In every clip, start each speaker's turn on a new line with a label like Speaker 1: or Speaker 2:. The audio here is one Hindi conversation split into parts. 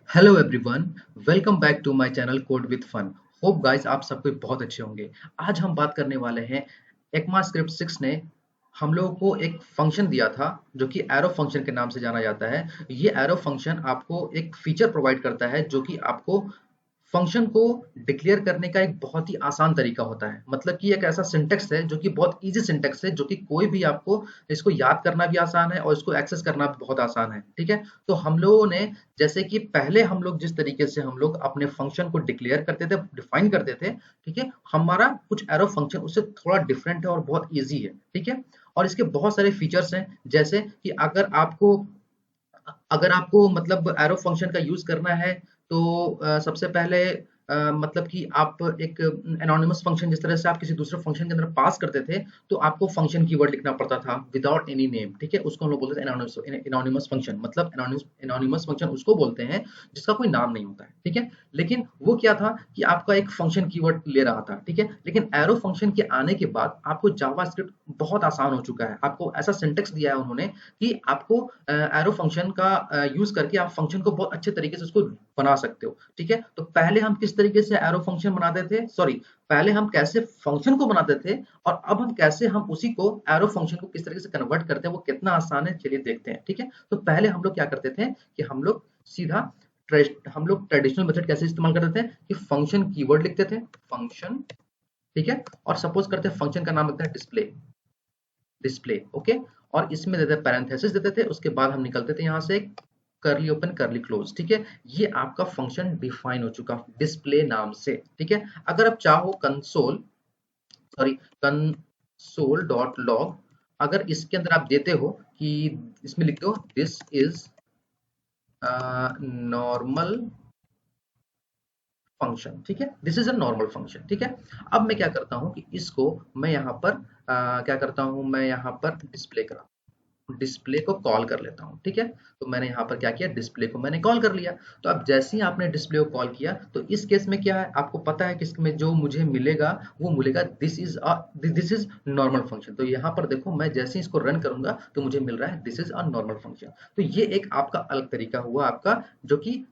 Speaker 1: Hello everyone, welcome back to my channel Code with Fun. Hope guys आप सब कोई बहुत अच्छे होंगे। आज हम बात करने वाले हैं ECMAScript 6 ने हम लोगों को एक फंक्शन दिया था जो कि एरो फंक्शन के नाम से जाना जाता है। ये एरो फंक्शन आपको एक फीचर प्रोवाइड करता है जो कि आपको फंक्शन को डिक्लेयर करने का एक बहुत ही आसान तरीका होता है। मतलब कि एक ऐसा सिंटेक्स है जो कि बहुत इजी सिंटेक्स है, जो कि कोई भी आपको इसको याद करना भी आसान है और इसको एक्सेस करना भी बहुत आसान है। ठीक है, तो हम लोगों ने जैसे कि पहले हम लोग जिस तरीके से हम लोग अपने फंक्शन को डिक्लेयर करते थे, डिफाइन करते थे, ठीक है, हमारा कुछ एरो फंक्शन उससे थोड़ा डिफरेंट है और बहुत इजी है। ठीक है, और इसके बहुत सारे फीचर्स हैं, जैसे कि अगर आपको मतलब एरो फंक्शन का यूज करना है तो सबसे पहले मतलब कि आप एक एनोनिमस फंक्शन जिस तरह से आप किसी दूसरे फंक्शन के अंदर पास करते थे, तो आपको फंक्शन कीवर्ड लिखना पड़ता था विदाउट एनी नेम। ठीक है, उसको हम लोग बोलते थे एनोनिमस एनोनिमस फंक्शन। मतलब एनोनिमस फंक्शन उसको बोलते हैं जिसका कोई नाम नहीं होता है। ठीक है, लेकिन वो क्या था कि आपका एक फंक्शन कीवर्ड ले रहा था। ठीक है, लेकिन एरो फंक्शन के आने के बाद आपको जावास्क्रिप्ट बहुत आसान हो चुका है। आपको ऐसा सिंटेक्स दिया है उन्होंने कि आपको एरो फंक्शन का यूज करके आप फंक्शन को बहुत अच्छे तरीके से उसको बना सकते हो। ठीक है, तो पहले हम किस तरीके से एरो फंक्शन बनाते थे, सॉरी, पहले हम कैसे फंक्शन को बनाते थे और अब हम कैसे हम उसी को एरो फंक्शन को किस तरीके से कन्वर्ट करते हैं, वो कितना आसान है, चलिए देखते हैं। ठीक है, तो पहले हम लोग क्या करते थे कि सीधा हम लोग ट्रेडिशनल मेथड कैसे इस्तेमाल करते थे कि फंक्शन कीवर्ड लिखते थे, फंक्शन। ठीक है, और सपोज करते हैं फंक्शन का नाम लिखते हैं डिस्प्ले, डिस्प्ले। ओके, और इसमें देते पैरेंथेसिस देते थे, उसके बाद हम निकलते थे यहाँ से करली ओपन करली क्लोज। ठीक है, ये आपका फंक्शन डिफाइन हो चुका डिस्प्ले नाम से। ठीक है, अगर आप चाहो कंसोल डॉट लॉग, अगर इसके अंदर आप देते हो कि इसमें लिख दो दिस इज नॉर्मल फंक्शन। ठीक है, this is a normal function. ठीक है, अब मैं क्या करता हूँ कि इसको मैं यहाँ पर क्या करता हूँ, मैं यहाँ पर डिस्प्ले को कॉल कर लेता हूँ। ठीक है, तो मैंने यहाँ पर क्या किया, डिस्प्ले को मैंने कॉल कर लिया। तो अब जैसे ही आपने डिस्प्ले को कॉल किया तो इस केस में क्या है, आपको पता है कि इसमें जो मुझे मिलेगा वो मिलेगा दिस इज नॉर्मल फंक्शन। तो यहाँ पर देखो, मैं जैसे ही इसको रन करूंगा तो मुझे मिल रहा है this is a normal function. तो ये एक आपका अलग तरीका हुआ आपका, जो कि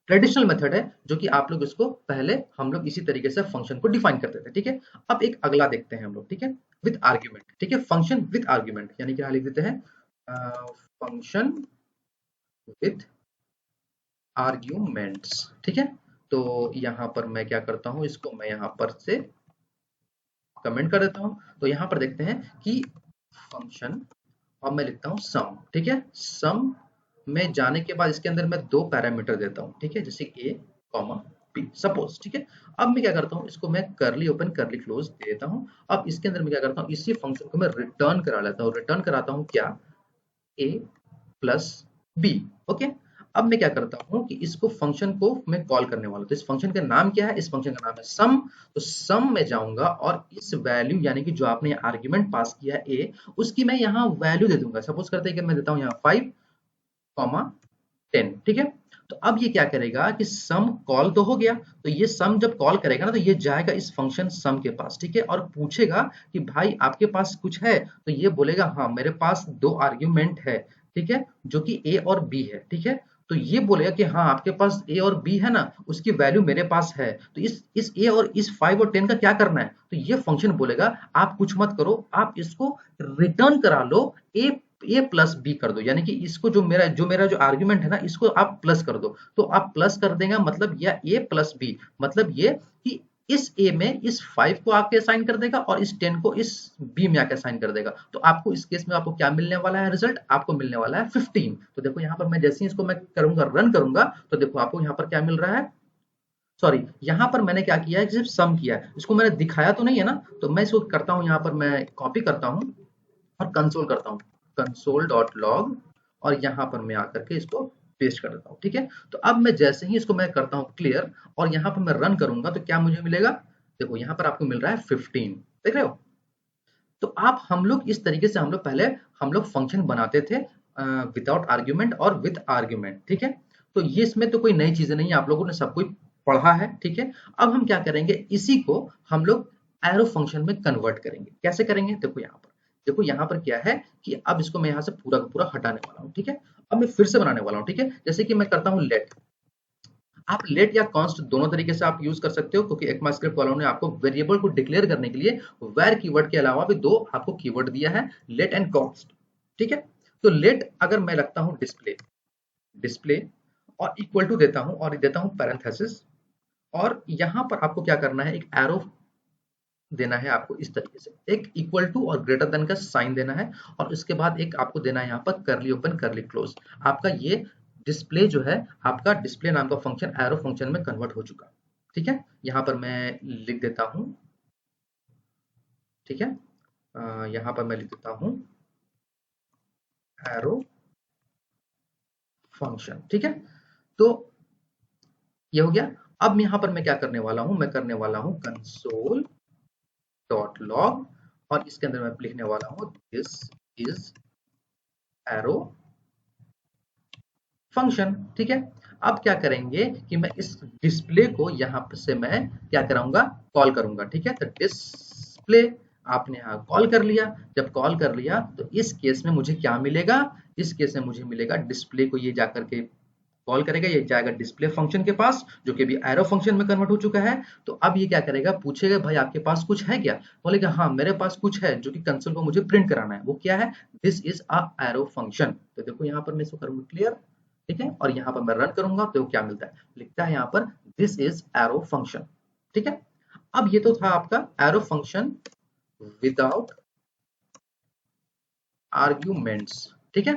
Speaker 1: ट्रेडिशनल मेथड है, जो कि आप लोग इसको पहले हम लोग इसी तरीके से फंक्शन को डिफाइन करते थे। ठीक है, अब एक अगला देखते हैं हम लोग। ठीक है, विद आर्ग्यूमेंट। ठीक है, फंक्शन विद आर्ग्यूमेंट यानी कि यहाँ लिख देते हैं फंक्शन विथ आर्ग्यूमेंट्स। ठीक है, तो यहाँ पर मैं क्या करता हूँ, इसको मैं यहाँ पर से कमेंट कर देता हूँ। तो यहाँ पर देखते हैं कि फंक्शन, और मैं लिखता हूँ सम। ठीक है, सम में जाने के बाद इसके अंदर मैं दो पैरामीटर देता हूँ। ठीक है, जैसे ए कॉमा बी सपोज। ठीक है, अब मैं क्या करता हूँ, इसको मैं करली ओपन करली क्लोज दे देता हूँ। अब इसके अंदर मैं क्या करता हूँ, इसी फंक्शन को मैं रिटर्न करा लेता हूँ। रिटर्न कराता हूँ क्या, ए प्लस बी। ओके, अब मैं क्या करता हूँ कि इसको फंक्शन को मैं कॉल करने वाला हूँ। तो इस फंक्शन का नाम क्या है, इस फंक्शन का नाम है सम। तो सम में जाऊंगा और इस वैल्यू यानी कि जो आपने आर्ग्यूमेंट पास किया है ए, उसकी मैं यहाँ वैल्यू दे दूंगा। सपोज करते हैं कि मैं देता हूँ यहाँ 5 कॉमा 10। ठीक है, तो अब ये क्या करेगा कि सम कॉल तो हो गया, तो ये सम जब कॉल करेगा ना तो ये जाएगा इस फंक्शन सम के पास। ठीक है, और पूछेगा कि भाई आपके पास कुछ है, तो ये बोलेगा हाँ मेरे पास दो आर्ग्यूमेंट है। ठीक है, जो कि ए और बी है। ठीक है, तो ये बोलेगा कि हाँ आपके पास ए और बी है ना, उसकी वैल्यू मेरे पास है। तो इस ए और इस 5 और 10 का क्या करना है, तो ये फंक्शन बोलेगा आप कुछ मत करो, आप इसको रिटर्न करा लो, ए ए प्लस बी कर दो। यानी कि इसको जो मेरा आर्ग्यूमेंट है ना, इसको आप प्लस कर दो। तो आप प्लस कर देगा मतलब या ए प्लस बी, मतलब ये कि इस ए में इस 5 को आके असाइन कर देगा और इस 10 को इस बी में आके असाइन कर देगा। तो आपको इस केस में आपको क्या मिलने वाला है, रिजल्ट आपको मिलने वाला है 15। तो देखो यहाँ पर मैं जैसे ही इसको मैं करूंगा, रन करूंगा, तो देखो आपको यहाँ पर क्या मिल रहा है, सॉरी, यहाँ पर मैंने क्या किया है, सिर्फ सम किया है, इसको मैंने दिखाया तो नहीं है ना। तो मैं इसको करता हूँ, यहाँ पर मैं कॉपी करता हूँ और कंसोल करता हूँ, कंसोल डॉट लॉग, और यहाँ पर मैं आकर के इसको पेस्ट कर देता हूँ। ठीक है, तो अब मैं जैसे ही इसको मैं करता हूँ क्लियर और यहाँ पर मैं रन करूंगा तो क्या मुझे मिलेगा, देखो यहाँ पर आपको मिल रहा है 15। देख रहे हो, तो आप हम लोग इस तरीके से हम लोग फंक्शन बनाते थे विदाउट आर्ग्यूमेंट और विद आर्ग्यूमेंट। ठीक है, तो ये इसमें तो कोई नई चीजें नहीं है, आप लोगों ने सब कुछ पढ़ा है। ठीक है, अब हम क्या करेंगे, इसी को हम लोग एरो फंक्शन में कन्वर्ट करेंगे। कैसे करेंगे, देखो यहाँ पर क्या है कि अब इसको मैं यहाँ से पूरा का पूरा हटाने वाला हूँ। ठीक है, अब मैं फिर से बनाने वाला हूँ। ठीक है, जैसे कि मैं करता हूँ लेट, आप लेट या कॉन्स्ट दोनों तरीके से आप यूज कर सकते हो, क्योंकि ECMAScript वालों ने आपको वेरिएबल को डिक्लेयर करने के लिए वेर कीवर्ड के अलावा भी दो आपको कीवर्ड दिया है, लेट एंड कॉन्स्ट। ठीक है, तो लेट अगर मैं लगता हूं डिस्प्ले, डिस्प्ले और इक्वल टू देता हूं और देता हूं पैरेंथेसिस, और यहां पर आपको क्या करना है, एक एरो देना है आपको इस तरीके से, एक इक्वल टू और ग्रेटर देन का साइन देना है, और उसके बाद एक आपको देना है यहाँ पर करली ओपन करली क्लोज। आपका ये डिस्प्ले जो है, आपका डिस्प्ले नाम का फंक्शन एरो फंक्शन में कन्वर्ट हो चुका। ठीक है, यहाँ पर मैं लिख देता हूं, ठीक है, यहाँ पर मैं लिख देता हूं एरो फंक्शन। ठीक है, तो ये हो गया। अब यहाँ पर मैं क्या करने वाला हूं, मैं करने वाला हूं कंसोल डॉट लॉग, और इसके अंदर मैं लिखने वाला हूं दिस इज एरो फंक्शन। ठीक है, अब क्या करेंगे कि मैं इस डिस्प्ले को यहां से मैं क्या कराऊंगा, कॉल करूंगा। ठीक है, तो डिस्प्ले आपने यहाँ कॉल कर लिया, जब कॉल कर लिया तो इस केस में मुझे क्या मिलेगा, इस केस में मुझे मिलेगा डिस्प्ले को ये जाकर के कॉल करेगा, ये जाएगा डिस्प्ले फंक्शन के पास जो कि अभी एरो फंक्शन में कन्वर्ट हो चुका है। तो अब ये क्या करेगा, पूछेगा भाई आपके पास कुछ है क्या, बोलेगा हाँ मेरे पास कुछ है जो कि कंसोल को मुझे प्रिंट कराना है। वो क्या है, this is a arrow function. तो देखो यहाँ पर मैं इसको करूंगा क्लियर। ठीक है, और यहाँ पर मैं रन करूंगा तो क्या मिलता है, लिखता है यहाँ पर दिस इज एरो फंक्शन। ठीक है, अब ये तो था आपका एरो फंक्शन विदाउट आर्ग्यूमेंट्स। ठीक है,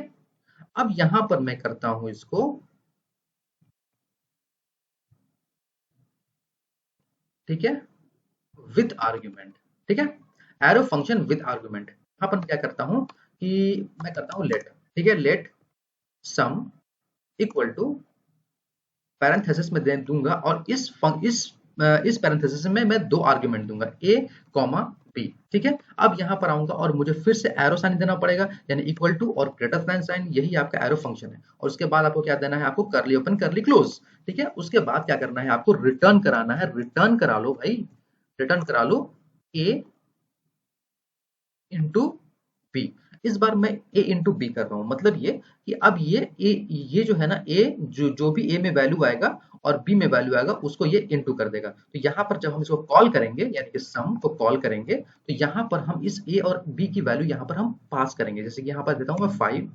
Speaker 1: अब यहां पर मैं करता हूं इसको, ठीक है, विथ आर्ग्यूमेंट। ठीक है, एरो फंक्शन विथ आर्ग्यूमेंट। यहां पर क्या करता हूं कि मैं करता हूं लेट, ठीक है, let sum equal to parenthesis में दे दूंगा, और इस पैरेंथेसिस में मैं दो आर्ग्यूमेंट दूंगा, ए कॉमा बी। ठीक है, अब यहां पर आऊंगा और मुझे फिर से एरो साइन देना पड़ेगा, यानी इक्वल टू और ग्रेटर देन साइन, यही आपका एरो फंक्शन है। और उसके बाद आपको क्या देना है, आपको करली ओपन करली क्लोज। ठीक है, उसके बाद क्या करना है, आपको रिटर्न कराना है, रिटर्न करा लो भाई, रिटर्न करा लो ए इंटू बी। इस बार मैं ए इंटू बी कर रहा हूं, मतलब ये कि अब ये जो है ना, ए जो भी ए में वैल्यू आएगा और बी में वैल्यू आएगा उसको ये इंटू कर देगा। तो यहाँ पर जब हम इसको कॉल करेंगे, यानी कि सम को कॉल करेंगे, तो यहाँ पर हम इस ए और बी की वैल्यू यहाँ पर हम पास करेंगे। जैसे कि यहाँ पर देता हूं मैं 5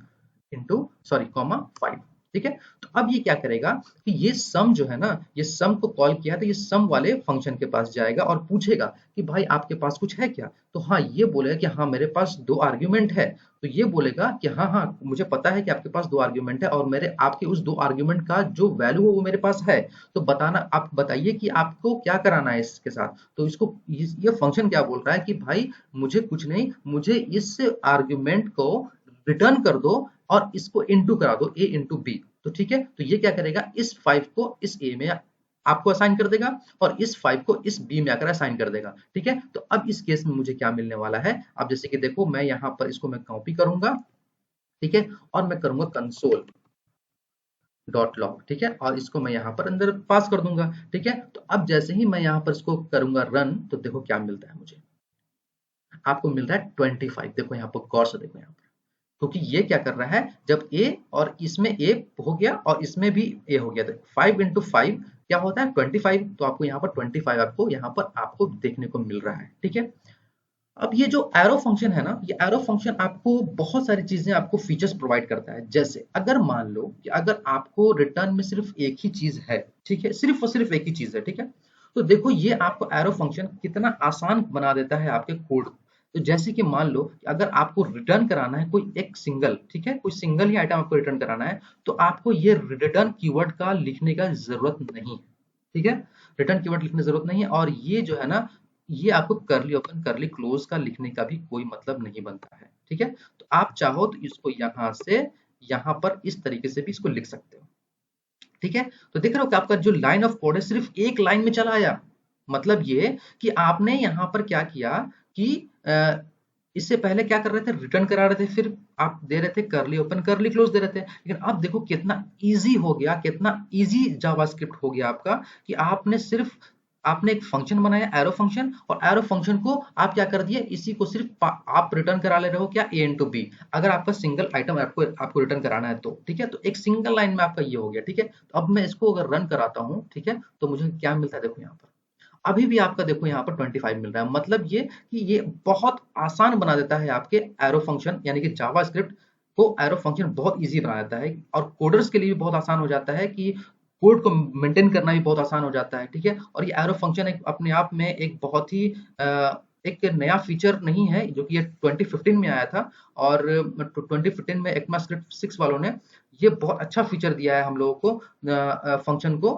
Speaker 1: इंटू सॉरी कॉमा 5। ठीक है, तो अब ये क्या करेगा कि ये सम जो है ना, ये सम को कॉल किया तो ये सम वाले फंक्शन के पास जाएगा और पूछेगा कि भाई आपके पास कुछ है क्या। तो हाँ, ये बोलेगा कि हाँ मेरे पास दो आर्ग्यूमेंट है। तो ये बोलेगा कि हाँ हाँ मुझे पता है कि आपके पास दो आर्ग्यूमेंट है, और मेरे आपके उस दो आर्ग्यूमेंट का जो वैल्यू है वो मेरे पास है। तो बताना, आप बताइए कि आपको क्या कराना है इसके साथ। तो इसको ये फंक्शन क्या बोल रहा है कि भाई मुझे कुछ नहीं, मुझे इस आर्ग्यूमेंट को रिटर्न कर दो और इसको इंटू करा दो, ए इंटू बी। तो ठीक है, तो ये क्या करेगा, इस 5 को इस ए में आपको असाइन कर देगा और इस 5 को इस बी में आकर असाइन कर देगा। ठीक है, तो अब इस केस में मुझे क्या मिलने वाला है, अब जैसे कि देखो मैं यहाँ पर इसको मैं कॉपी करूंगा, ठीक है, और मैं करूंगा कंसोल डॉट लॉग। ठीक है, और इसको मैं यहाँ पर अंदर पास कर दूंगा। ठीक है, तो अब जैसे ही मैं यहाँ पर इसको करूंगा रन, तो देखो क्या मिलता है मुझे, आपको मिल रहा है 25। देखो यहाँ पर गौर से देखो यहाँ पर, क्योंकि ये क्या कर रहा है, जब ए और इसमें ए हो गया और इसमें भी ए हो गया, तो 5 इंटू 5 क्या होता है 25। तो आपको यहाँ पर 25 आपको यहाँ पर आपको देखने को मिल रहा है। ठीक है, अब ये जो एरो फंक्शन है ना, ये एरो फंक्शन आपको बहुत सारी चीजें, आपको फीचर्स प्रोवाइड करता है। जैसे अगर मान लो कि अगर आपको रिटर्न में सिर्फ एक ही चीज है, ठीक है, सिर्फ और सिर्फ एक ही चीज है, ठीक है, तो देखो ये आपको एरो फंक्शन कितना आसान बना देता है आपके कोड। तो जैसे कि मान लो कि अगर आपको रिटर्न कराना है कोई एक सिंगल, ठीक है, कोई सिंगल ही आइटम आपको रिटर्न कराना है, तो आपको ये रिटर्न कीवर्ड का लिखने का जरूरत नहीं है। ठीक है, रिटर्न कीवर्ड लिखने की जरूरत नहीं है, और ये जो है ना, ये आपको करली ओपन करली क्लोज का लिखने का भी कोई मतलब नहीं बनता है। ठीक है, तो आप चाहो तो इसको यहां से यहां पर इस तरीके से भी इसको लिख सकते हो। ठीक है, तो देख रहे हो कि आपका जो लाइन ऑफ कोड है सिर्फ एक लाइन में चला आया। मतलब ये कि आपने यहां पर क्या किया कि इससे पहले क्या कर रहे थे, रिटर्न करा रहे थे, फिर आप दे रहे थे करली ओपन करली क्लोज दे रहे थे। लेकिन अब देखो कितना इजी हो गया, कितना इजी जावास्क्रिप्ट हो गया आपका, कि आपने सिर्फ आपने एक फंक्शन बनाया एरो फंक्शन, और एरो फंक्शन को आप क्या कर दिए, इसी को सिर्फ आप रिटर्न करा ले रहे हो क्या, ए इंटू बी। अगर आपका सिंगल आइटम आपको रिटर्न कराना है तो ठीक है, तो एक सिंगल लाइन में आपका ये हो गया। ठीक है, तो अब मैं इसको अगर रन कराता हूँ, ठीक है, तो मुझे क्या मिलता है, देखो यहाँ पर अभी भी आपका देखो यहाँ पर 25 मिल रहा है। मतलब ये कि ये बहुत आसान बना देता है आपके एरो फंक्शन, यानी कि जावास्क्रिप्ट को एरो फंक्शन बहुत इजी बना देता है, और कोडर्स के लिए भी बहुत आसान हो जाता है कि कोड को मेंटेन करना भी बहुत आसान हो जाता है। ठीक है, और ये एरो फंक्शन एक अपने आप में एक बहुत ही एक नया फीचर नहीं है, जो कि ये 2015 में आया था, और 2015 में ECMAScript 6 वालों ने ये बहुत अच्छा फीचर दिया है हम लोगों को फंक्शन को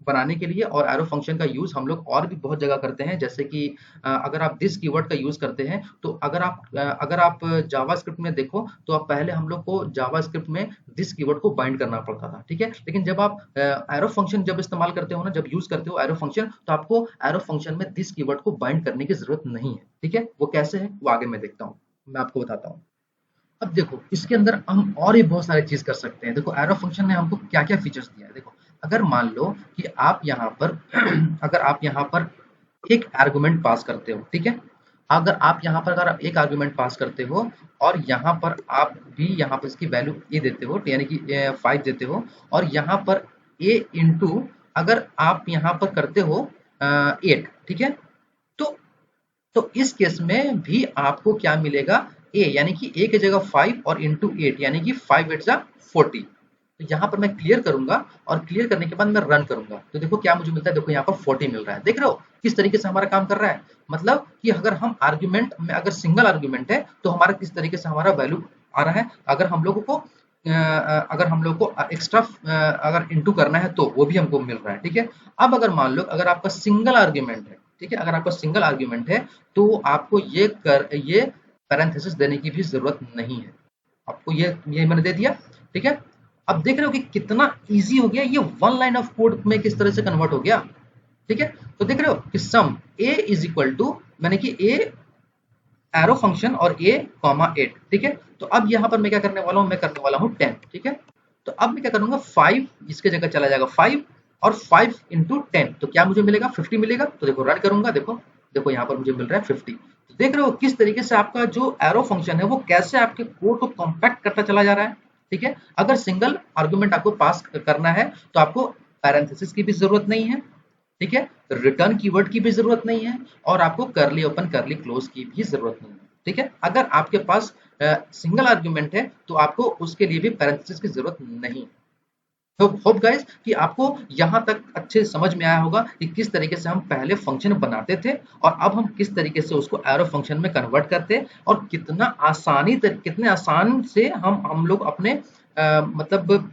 Speaker 1: बनाने के लिए। और एरो फंक्शन का यूज हम लोग और भी बहुत जगह करते हैं, जैसे कि अगर आप दिस कीवर्ड का यूज करते हैं, तो अगर आप जावास्क्रिप्ट में देखो, तो आप पहले हम लोग को जावास्क्रिप्ट में दिस कीवर्ड को बाइंड करना पड़ता था। ठीक है, लेकिन जब आप एरो फंक्शन जब इस्तेमाल करते हो ना, जब यूज करते हो एरो फंक्शन, तो आपको एरो फंक्शन में दिस कीवर्ड को बाइंड करने की जरूरत नहीं है। ठीक है, वो कैसे है वो आगे मैं देखता हूँ, मैं आपको बताता हूँ। अब देखो इसके अंदर हम और भी बहुत सारी चीज कर सकते हैं। देखो एरो फंक्शन ने हमको क्या क्या फीचर्स दिया है। देखो अगर मान लो कि आप यहाँ पर अगर आप यहाँ पर एक आर्गुमेंट पास करते हो, ठीक है, अगर आप एक आर्गुमेंट पास करते हो, और यहाँ पर आप भी यहाँ पर इसकी वैल्यू ए देते हो, यानी कि 5 देते हो, और यहाँ पर ए इंटू अगर आप यहाँ पर करते हो 8, ठीक है, तो इस केस में भी आपको क्या मिलेगा, ए, यानी कि ए की जगह 5 और इंटू 8, यानी कि 5 8 जा 40। तो यहाँ पर मैं क्लियर करूंगा, और क्लियर करने के बाद मैं रन करूंगा, तो देखो क्या मुझे मिलता है, देखो यहाँ पर 40 मिल रहा है। देख रहे हो किस तरीके से हमारा काम कर रहा है। मतलब कि अगर हम आर्ग्यूमेंट में अगर सिंगल आर्ग्यूमेंट है, तो हमारा किस तरीके से हमारा वैल्यू आ रहा है। अगर हम लोगों को एक्स्ट्रा अगर इंटू करना है, तो वो भी हमको मिल रहा है। ठीक है, अब अगर मान लो अगर आपका सिंगल आर्ग्यूमेंट है, ठीक है, अगर आपका सिंगल आर्ग्यूमेंट है, तो आपको ये पैरेंथेसिस देने की भी जरूरत नहीं है। आपको ये मैंने दे दिया। ठीक है, अब देख रहे हो कि कितना इजी हो गया, ये वन लाइन ऑफ कोड में किस तरह से कन्वर्ट हो गया। ठीक है, तो देख रहे हो कि सम ए इज इक्वल टू, मैंने कि ए एरो फंक्शन और ए कॉमा 8। ठीक है, तो अब यहाँ पर मैं क्या करने वाला हूँ, मैं करने वाला हूँ 10। ठीक है, तो अब मैं क्या करूंगा, 5 इसके जगह चला जाएगा 5, और 5 इंटू 10, तो क्या मुझे मिलेगा, 50 मिलेगा। तो देखो रन करूंगा, देखो देखो यहाँ पर मुझे मिल रहा है 50। तो देख रहे हो किस तरीके से आपका जो एरो फंक्शन है वो कैसे आपके कोड को कॉम्पैक्ट करता चला जा रहा है। ठीक है, अगर सिंगल आर्गुमेंट आपको पास करना है, तो आपको पैरेंथेसिस की भी जरूरत नहीं है। ठीक है, रिटर्न कीवर्ड की भी जरूरत नहीं है, और आपको करली ओपन करली क्लोज की भी जरूरत नहीं है। ठीक है, अगर आपके पास सिंगल आर्गुमेंट है, तो आपको उसके लिए भी पैरेंथेसिस की जरूरत नहीं। तो होप गाइस कि आपको यहाँ तक अच्छे समझ में आया होगा कि किस तरीके से हम पहले फंक्शन बनाते थे, और अब हम किस तरीके से उसको एरो फंक्शन में कन्वर्ट करते हैं, और कितने आसान से हम लोग अपने मतलब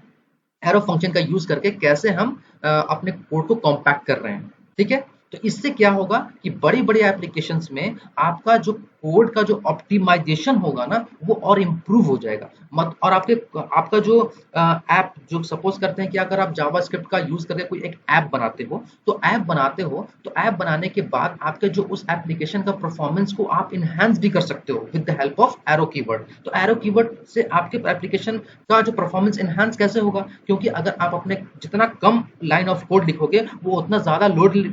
Speaker 1: एरो फंक्शन का यूज करके कैसे हम अपने कोड को कॉम्पैक्ट कर रहे हैं। ठीक है, तो इससे क्या होगा कि बड़ी बड़ी एप्लीकेशंस में आपका जो कोड का जो ऑप्टिमाइजेशन होगा ना, वो और इम्प्रूव हो जाएगा। मत और आपका जो ऐप, जो सपोज करते हैं कि अगर आप जावास्क्रिप्ट का यूज करके कोई एक ऐप बनाते हो, तो ऐप बनाने के बाद आपके जो उस एप्लीकेशन का परफॉर्मेंस को आप इनहेंस भी कर सकते हो with the help of arrow keyword. तो एरो कीवर्ड से आपके एप्लीकेशन का जो परफॉर्मेंस इनहेंस कैसे होगा, क्योंकि अगर आप अपने जितना कम लाइन ऑफ कोड लिखोगे, वो उतना ज्यादा लोड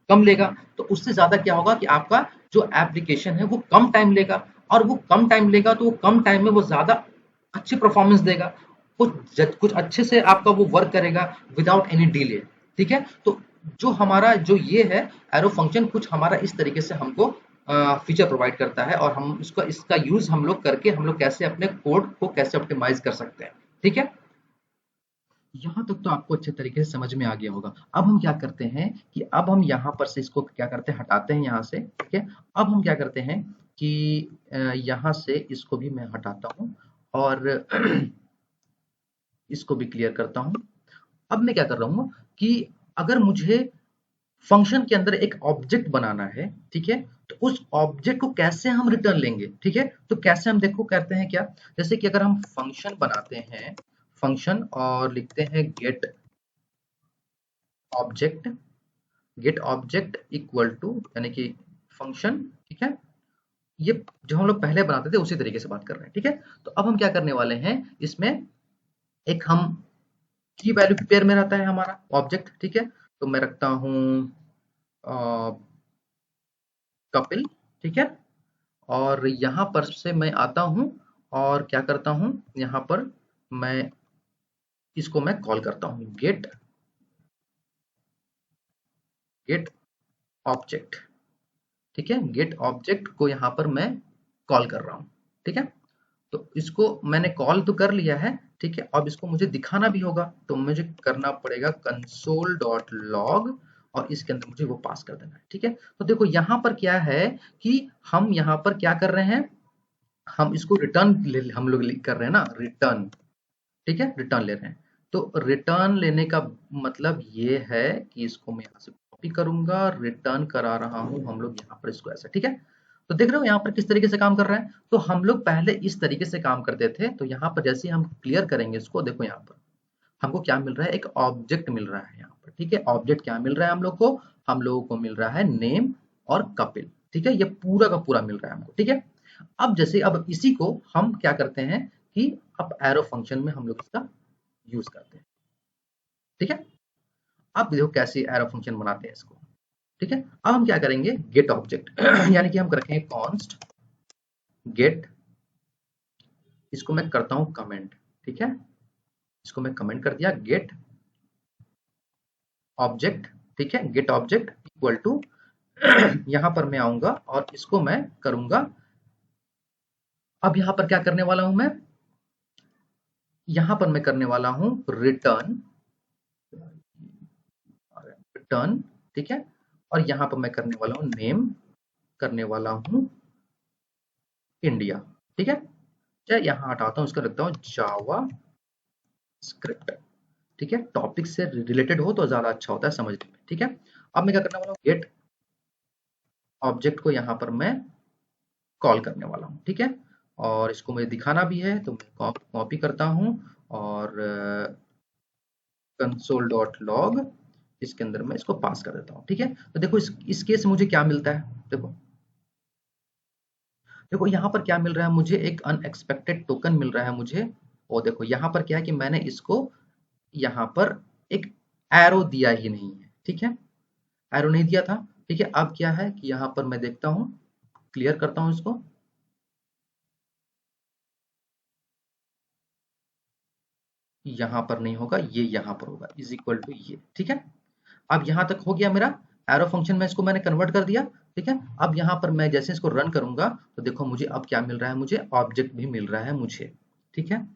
Speaker 1: कम लेगा। तो उससे ज्यादा क्या होगा कि आपका जो एप्लीकेशन है वो कम टाइम लेगा, और वो कम टाइम लेगा तो वो कम टाइम में वो ज्यादा अच्छी परफॉर्मेंस देगा, कुछ अच्छे से आपका वो वर्क करेगा विदाउट एनी डिले। ठीक है, तो जो हमारा जो ये है एरो फंक्शन, कुछ हमारा इस तरीके से हमको फीचर प्रोवाइड करता है, और हम इसका यूज हम लोग करके हम लोग कैसे अपने कोड को कैसे ऑप्टिमाइज कर सकते हैं। ठीक है, यहाँ तक तो आपको अच्छे तरीके से समझ में आ गया होगा। अब हम क्या करते हैं कि अब हम यहाँ पर से इसको क्या करते हैं, हटाते हैं यहाँ से। ठीक है, अब हम क्या करते हैं कि यहाँ से इसको भी मैं हटाता हूँ, और इसको भी क्लियर करता हूँ। अब मैं क्या कर रहा हूँ कि अगर मुझे फंक्शन के अंदर एक ऑब्जेक्ट बनाना है, ठीक है, तो उस ऑब्जेक्ट को कैसे हम रिटर्न लेंगे। ठीक है, तो कैसे हम देखो करते हैं क्या, जैसे कि अगर हम फंक्शन बनाते हैं, फंक्शन और लिखते हैं object get object equal to, यानी कि फंक्शन। ठीक है, ये जो हम लोग पहले बनाते थे उसी तरीके से बात कर रहे हैं। ठीक है, तो अब हम क्या करने वाले हैं, इसमें एक हम की वैल्यू की पेयर में रहता है हमारा ऑब्जेक्ट। ठीक है, तो मैं रखता हूं कपिल, ठीक है। और यहाँ पर से मैं आता हूँ और क्या करता हूँ, यहाँ पर मैं इसको मैं कॉल करता हूँ गेट ऑब्जेक्ट, ठीक है। गेट ऑब्जेक्ट को यहाँ पर मैं कॉल कर रहा हूँ, ठीक है। तो इसको मैंने कॉल तो कर लिया है, ठीक है। अब इसको मुझे दिखाना भी होगा, तो मुझे करना पड़ेगा कंसोल डॉट लॉग और इसके अंदर मुझे वो पास कर देना है, ठीक है। तो देखो यहाँ पर क्या है कि हम यहाँ पर क्या कर रहे हैं, हम इसको रिटर्न हम लोग कर रहे हैं ना, रिटर्न, ठीक है, रिटर्न ले रहे हैं। तो रिटर्न लेने का मतलब ये है कि इसको मैं यहाँ से कॉपी करूंगा, रिटर्न करा रहा हूं हम लोग यहाँ पर इसको ऐसा, ठीक है। तो देख रहे हो यहाँ पर किस तरीके से काम कर रहा है। तो हम लोग पहले इस तरीके से काम करते थे, तो यहाँ पर जैसे ही हम क्लियर करेंगे इसको, देखो यहाँ पर हमको क्या मिल रहा है, एक ऑब्जेक्ट मिल रहा है यहाँ पर, ठीक है। ऑब्जेक्ट क्या मिल रहा है हम लोगों को मिल रहा है नेम और कपिल, ठीक है। ये पूरा का पूरा मिल रहा है हमको, ठीक है। अब जैसे अब इसी को हम क्या करते हैं कि अब एरो फंक्शन में हम लोग इसका यूज करते हैं, ठीक है। अब देखो कैसे एरो फंक्शन बनाते हैं इसको, ठीक है। अब हम क्या करेंगे, गेट ऑब्जेक्ट यानी कि हम रखेंगे कॉन्स्ट गेट, इसको मैं करता हूं कमेंट, ठीक है। इसको मैं कमेंट कर दिया, गेट ऑब्जेक्ट, ठीक है। गेट ऑब्जेक्ट इक्वल टू यहां पर मैं आऊंगा और इसको मैं करूंगा, अब यहां पर क्या करने वाला हूं मैं, यहां पर मैं करने वाला हूं रिटर्न, रिटर्न, ठीक है। और यहां पर मैं करने वाला हूं नेम, करने वाला हूं इंडिया, ठीक है। चाहे यहां हटाता हूं, इसको रखता हूं जावा स्क्रिप्ट, ठीक है। टॉपिक से रिलेटेड हो तो ज्यादा अच्छा होता है समझने में, ठीक है। अब मैं क्या करने वाला हूं, गेट ऑब्जेक्ट को यहां पर मैं कॉल करने वाला हूं, ठीक है। और इसको मुझे दिखाना भी है, तो मैं कॉपी करता हूं और कंसोल डॉट लॉग, इसके अंदर मैं इसको पास कर देता हूं, ठीक है। तो देखो इस केस में मुझे क्या मिलता है, देखो देखो यहाँ पर क्या मिल रहा है मुझे, एक अनएक्सपेक्टेड टोकन मिल रहा है मुझे। और देखो यहाँ पर क्या है कि मैंने इसको यहाँ पर एक एरो दिया ही नहीं है, ठीक है। एरो नहीं दिया था, ठीक है। अब क्या है कि यहाँ पर मैं देखता हूँ, क्लियर करता हूँ इसको, यहाँ पर नहीं होगा, ये यहाँ पर होगा, इज इक्वल टू ये, ठीक है। अब यहाँ तक हो गया मेरा एरो फंक्शन में, इसको मैंने कन्वर्ट कर दिया, ठीक है। अब यहाँ पर मैं जैसे इसको रन करूंगा तो देखो मुझे अब क्या मिल रहा है, मुझे ऑब्जेक्ट भी मिल रहा है मुझे, ठीक है।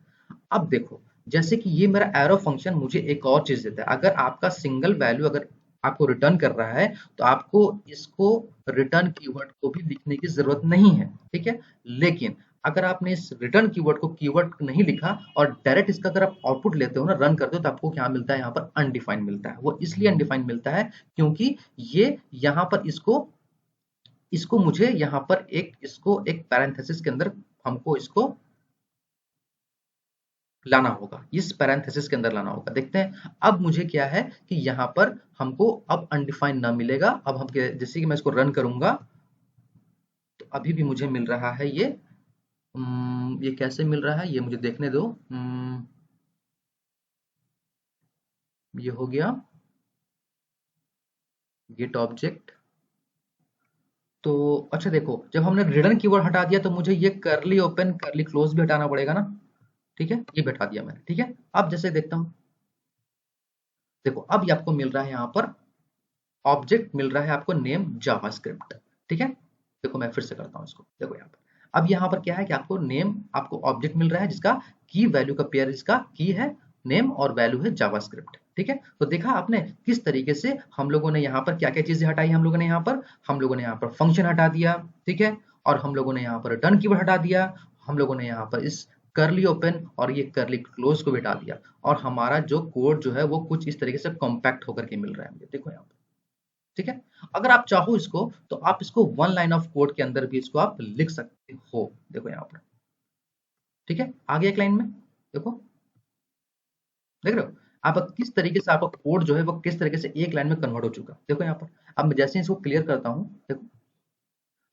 Speaker 1: अब देखो जैसे कि ये मेरा एरो फंक्शन मुझे एक और चीज देता है, अगर आपका सिंगल वैल्यू अगर आपको रिटर्न कर रहा है तो आपको इसको रिटर्न कीवर्ड को भी लिखने की जरूरत नहीं है, ठीक है। लेकिन अगर आपने इस रिटर्न कीवर्ड को कीवर्ड नहीं लिखा और डायरेक्ट इसका अगर आप आउटपुट लेते हो ना, रन करते हो, तो आपको क्या मिलता है, यहाँ पर अनडिफाइंड मिलता है। वो इसलिए अनडिफाइंड मिलता है क्योंकि ये यहाँ पर इसको इसको मुझे यहाँ पर इसको एक पैरेंथेसिस के अंदर हमको इसको लाना होगा, इस पैरेंथेसिस के अंदर लाना होगा। देखते हैं अब मुझे क्या है कि यहाँ पर हमको अब अनडिफाइंड ना मिलेगा। अब हम जैसे कि मैं इसको रन करूंगा तो अभी भी मुझे मिल रहा है ये कैसे मिल रहा है ये मुझे देखने दो। ये हो गया गेट ऑब्जेक्ट। तो अच्छा देखो, जब हमने रिटर्न कीवर्ड हटा दिया तो मुझे ये करली ओपन करली क्लोज भी हटाना पड़ेगा ना, ठीक है। ये बैठा दिया मैंने, ठीक है। अब जैसे देखता हूं, देखो अब ये आपको मिल रहा है, यहाँ पर ऑब्जेक्ट मिल रहा है आपको नेम जावास्क्रिप्ट, ठीक है। देखो मैं फिर से करता हूँ इसको, देखो यहाँ पर अब यहाँ पर क्या है कि आपको नेम, आपको ऑब्जेक्ट मिल रहा है जिसका की वैल्यू का पेयर, इसका की है नेम और वैल्यू है जावास्क्रिप्ट, ठीक है। तो देखा आपने किस तरीके से हम लोगों ने यहाँ पर क्या क्या चीजें हटाई, हम लोगों ने यहाँ पर फंक्शन हटा दिया, ठीक है। और हम लोगों ने यहाँ पर रिटर्न कीवर्ड हटा दिया, हम लोगों ने यहाँ पर इस करली ओपन और ये करली क्लोज को भी हटा दिया, और हमारा जो कोड जो है वो कुछ इस तरीके से कॉम्पैक्ट होकर के मिल रहा है मुझे, देखो यहाँ पर, ठीक है। अगर आप चाहो इसको तो आप इसको वन लाइन ऑफ कोड के अंदर भी इसको आप लिख सकते हो, देखो यहाँ पर, ठीक है। आगे एक लाइन में देखो, देख रहे हो आप किस तरीके से आपका कोड जो है वो किस तरीके से एक लाइन में कन्वर्ट हो चुका, देखो यहाँ पर। अब मैं जैसे इसको क्लियर करता हूँ, देखो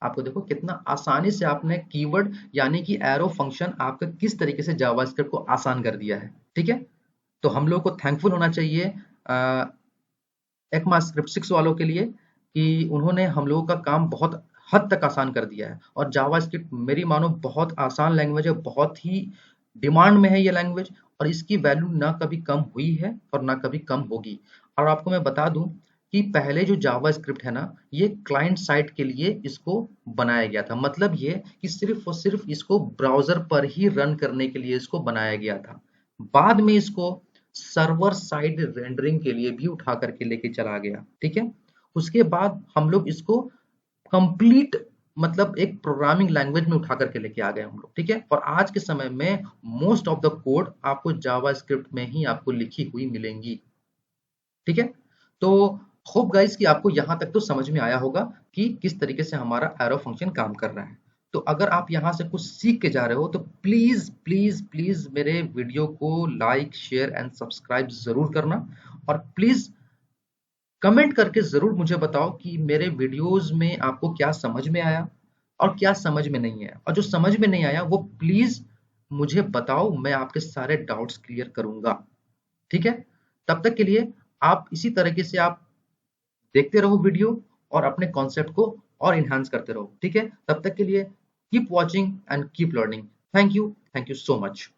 Speaker 1: आपको देखो कितना आसानी से आपने कीवर्ड यानी कि एरो फंक्शन आपका किस तरीके से जावास्क्रिप्ट को आसान कर दिया है, ठीक है। तो हम लोग को थैंकफुल होना चाहिए ECMAScript 6 वालों के लिए, कि उन्होंने हम लोगों का काम बहुत हद तक आसान कर दिया है। और जावास्क्रिप्ट मेरी मानो बहुत आसान लैंग्वेज है, बहुत ही डिमांड में है ये लैंग्वेज, और इसकी वैल्यू ना कभी कम हुई है और ना कभी कम होगी। और आपको मैं बता दूं कि पहले जो जावास्क्रिप्ट है ना, ये क्लाइंट साइड के लिए इसको बनाया गया था। मतलब ये कि सिर्फ और सिर्फ इसको ब्राउजर पर ही रन करने के लिए इसको बनाया गया था। बाद में इसको सर्वर साइड रेंडरिंग के लिए भी उठा करके लेके चला गया, ठीक है। उसके बाद हम लोग इसको कंप्लीट मतलब एक प्रोग्रामिंग लैंग्वेज में उठा करके लेके आ गए हम लोग, ठीक है। और आज के समय में मोस्ट ऑफ द कोड आपको जावास्क्रिप्ट में ही आपको लिखी हुई मिलेंगी, ठीक है। तो होप गाइस कि आपको यहाँ तक तो समझ में आया होगा कि किस तरीके से हमारा एरो फंक्शन काम कर रहा है। तो अगर आप यहाँ से कुछ सीख के जा रहे हो तो प्लीज प्लीज प्लीज मेरे वीडियो को लाइक शेयर एंड सब्सक्राइब जरूर करना। और प्लीज कमेंट करके जरूर मुझे बताओ कि मेरे वीडियोस में आपको क्या समझ में आया और क्या समझ में नहीं आया। और जो समझ में नहीं आया वो प्लीज मुझे बताओ, मैं आपके सारे डाउट्स क्लियर करूंगा, ठीक है। तब तक के लिए आप इसी तरीके से आप देखते रहो वीडियो और अपने कॉन्सेप्ट को और इन्हांस करते रहो, ठीक है। तब तक के लिए keep watching and keep learning. Thank you so much.